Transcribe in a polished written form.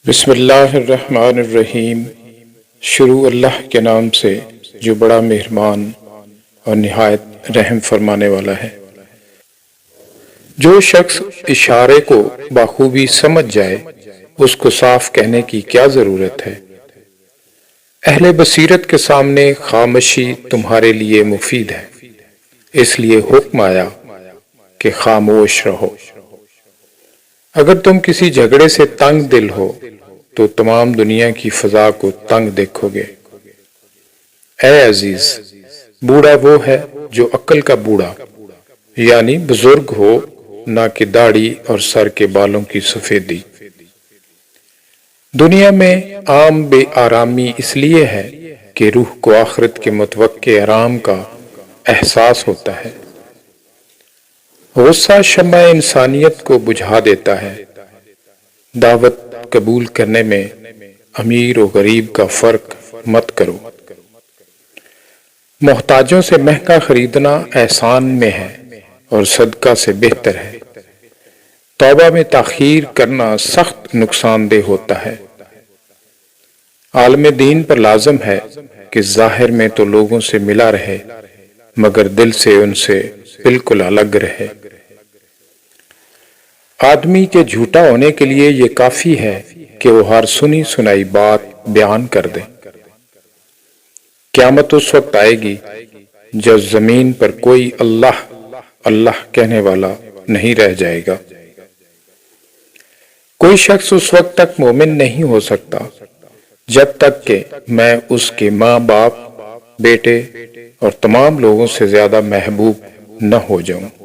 بسم اللہ الرحمن الرحیم۔ شروع اللہ کے نام سے جو بڑا مہربان اور نہایت رحم فرمانے والا ہے۔ جو شخص اشارے کو بخوبی سمجھ جائے اس کو صاف کہنے کی کیا ضرورت ہے؟ اہل بصیرت کے سامنے خاموشی تمہارے لیے مفید ہے، اس لیے حکم آیا کہ خاموش رہو۔ اگر تم کسی جھگڑے سے تنگ دل ہو تو تمام دنیا کی فضا کو تنگ دیکھو گے۔ اے عزیز، بوڑھا وہ ہے جو عقل کا بوڑھا یعنی بزرگ ہو، نہ کہ داڑھی اور سر کے بالوں کی سفیدی۔ دنیا میں عام بے آرامی اس لیے ہے کہ روح کو آخرت کے متوقع آرام کا احساس ہوتا ہے۔ غصہ شمع انسانیت کو بجھا دیتا ہے۔ دعوت قبول کرنے میں امیر و غریب کا فرق مت کرو۔ محتاجوں سے مہنگا خریدنا احسان میں ہے اور صدقہ سے بہتر ہے۔ توبہ میں تاخیر کرنا سخت نقصان دہ ہوتا ہے۔ عالم دین پر لازم ہے کہ ظاہر میں تو لوگوں سے ملا رہے مگر دل سے ان سے بالکل الگ رہے۔ آدمی کے جھوٹا ہونے کے لیے یہ کافی ہے کہ وہ ہر سنی سنائی بات بیان کر دے۔ قیامت اس وقت آئے گی جب زمین پر کوئی اللہ اللہ کہنے والا نہیں رہ جائے گا۔ کوئی شخص اس وقت تک مومن نہیں ہو سکتا جب تک کہ میں اس کے ماں باپ، بیٹے اور تمام لوگوں سے زیادہ محبوب نہ ہو جاؤں۔